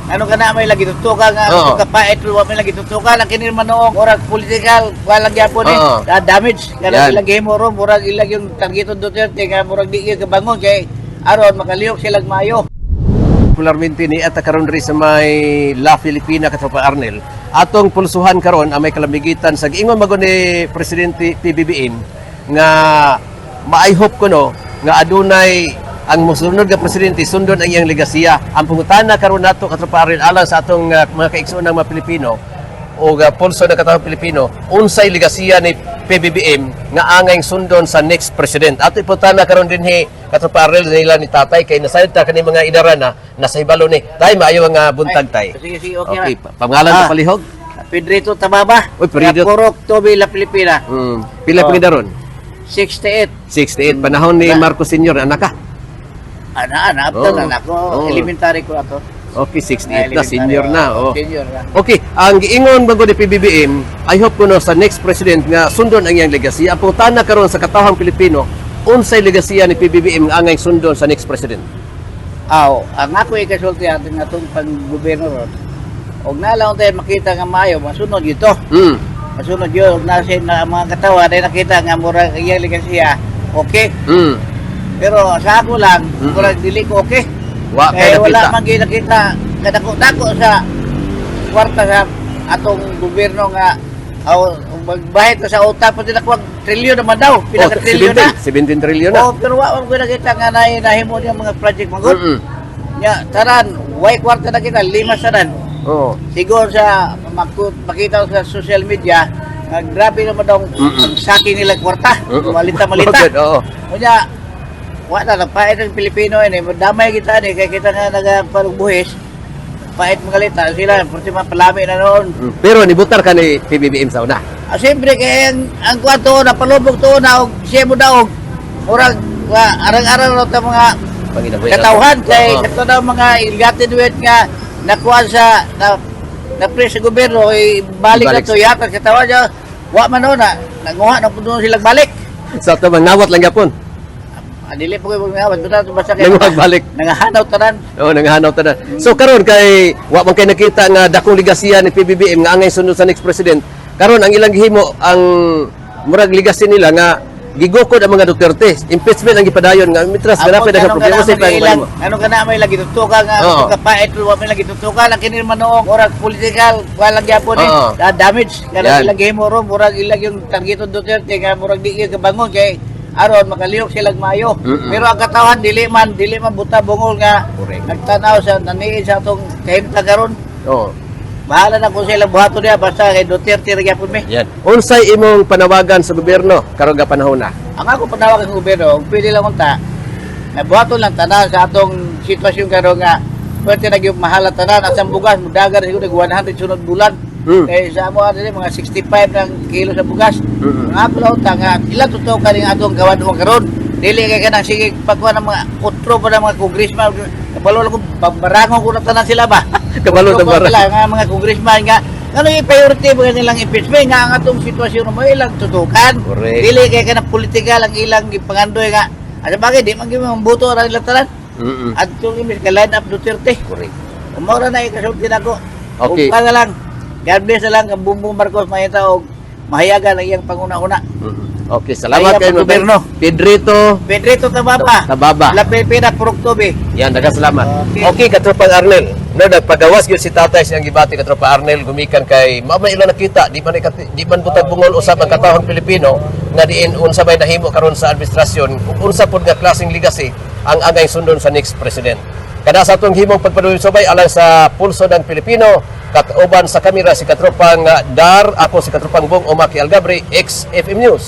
ano ka na may lagi tutuka nga Oo. kapait wa may lagi tutuka lang kini manoong orag political wala gyapon Oo. damage Yan. kana ilang himo ro murag ilang yung targeton Duterte nga murag di gyud kabangon kay aron makalihok sila mayo. Popularmente ni ata karon diri sa may La Filipina katropa Arnel. Atong pulsuhan karon ang may kalamigitan sa giingon magon ni Presidente PBBM nga ma-I hope ko no nga adunay ang mosunod nga presidente sundon ang iyang legasiya. Ang pangutana karon nato katropa Arnel alang sa atong mga kaigsoon ng mga Pilipino o pulso ng katawang Pilipino unsay legasiya ni PBBM nga angay sundon sa next president. Ato iputana karon dinhi katropa Arnel nila ni tatay kay nasalita kani mga idarana nasa ibalo ni tay maayo nga buntag tay. Sige Okay, okay. pangalan sa palihog. Pedrito Tababa. Uy, Pedrito. Purok Tobi La Pilipina. Pila Oh. pangidaron? 68. 68 panahon ni Marcos Sr. anak ka. Ana Oh. after na ako Oh. elementary ko ato. Okay, 68 na senior na. Oh. Senior na. Okay, ang giingon bago ni PBBM, I hope kuno sa next president nga sundon ang iyang legacy. Ang putana karon sa katawhang Pilipino, unsay legasiya ni PBBM nga angay sundon sa next president? Ang ako ikasulti atin atong pang-gobyerno ron. Og nalaw tayo makita nga maayo, masunod ito. Masunod yun, og nasa na mga katawa tayo nakita nga mura iyang legasiya. Okay. Pero sa ako lang, mura dili ko okay. Wa kay Kaya wala nakita. man gyud nakita kadako-dako sa kwarta sa atong gobyerno nga magbahit na sa utak pati na kuwag trilyon naman daw. Pinaka trilyon na. 17 trilyon na. Pero wa man ko nakita nga nahimo niya mga project magod. Nya taran, way kwarta na kita, 5 tanan. Oo. Siguro sa makita ko sa social media, nga grabe naman daw ang saki nila kwarta. Malita-malita. Oo. Kunya, wala na, pait ng Pilipino ini, damay kita ni, kaya kita nga nagpalugbuhis, pait mga lita, sila, pwede mapalami na noon. Pero nibutar ka ni PBBM sa una. Siyempre, kaya ang kwarto na, palubog to na, og siya mo daw, murag, arang-arang na mga Panginabuhi katawhan, kay ito na mga ilgatin wet nga, nakuha sa, na-press sa gobyerno, balik na Ibalik. to, yata, katawan niya, wa man noon na, nanguha na po doon silang balik. Sa ito ngawat lang yapon. Dili po kayo mga basta kayo. Nanguhag balik. Nangahanaw tanan. Oo, nangahanaw ta na. So karon kay wa man kay nakita nga dakong ligasiya ni PBBM nga angay sunod sa next president. Karon ang ilang gihimo ang murag legacy nila nga gigukod ang mga Duterte. Impeachment ang gipadayon nga mitras nga napay daghang problema sa pangbaymo. Ano ka na may lagi tutuka nga Oo. kapait wa may lagi tutuka lang kini manoong orag political wala gyapon Oo. damage Yan. kana ilang himo ro murag ilang yung targeton Duterte nga murag di gyud kabangon kay aron makalihok sila mayo. Pero ang katawan dili man buta bungol nga Correct. nagtanaw sa naniin sa atong kahimtang karon. Oo. Bahala na kung sila buhaton niya basta kay Duterte ra gyapon mi. Yan. Unsay imong panawagan sa gobyerno karon nga panahon na? Ang ako panawag ng gobyerno, pwede lang unta, na buhaton lang tanan sa atong sitwasyon karon nga pwede na yung mahal tanan at ang bugas mudagan siguro nag 100 sunod bulan. Kaya sa amo ano mga 65 ng kilo sa bugas. Ang ako lang unta nga ilang totoo kaning atong gawan mo karon. Dili kay kanang sige pagkuha ng mga utro pa ng mga congressman. Kabalo lang ko barangon ko na tanan sila ba. Kabalo ta bara. Nga mga congressman nga ano yung priority ba nilang impeachment nga ang atong sitwasyon mo ilang tutukan. Correct. Dili kay kanang politika lang ilang gipangandoy nga. Ano bagay di man gyud buto ra ilang tanan. At yung imis ka line up Duterte. Correct. Umora na ikasulti nako. Okay. Ug lang. God bless na lang ang Bongbong Marcos mahita og mahayagan ang iyang panguna-una. Okay, salamat Ayaw kayo pang gobyerno. Pedrito Pedrito Tababa. Tababa. La Pilipina Purok Tobi. Yan, salamat. Okay. Okay, katropang Arnel. No, nagpagawas yun si tatay siyang gibati katropa Arnel gumikan kay mama ila nakita di man butag bungol usab ang katawhang Pilipino nga diin unsa may nahimo karon sa administrasyon unsa pud nga klaseng legacy ang angay sundon sa next president. Kada sa atong himong pagpadulong subay alang sa pulso ng Pilipino katuban sa kamera si katropang Dar, ako si katropang Bong Omaki Algabre, XFM News.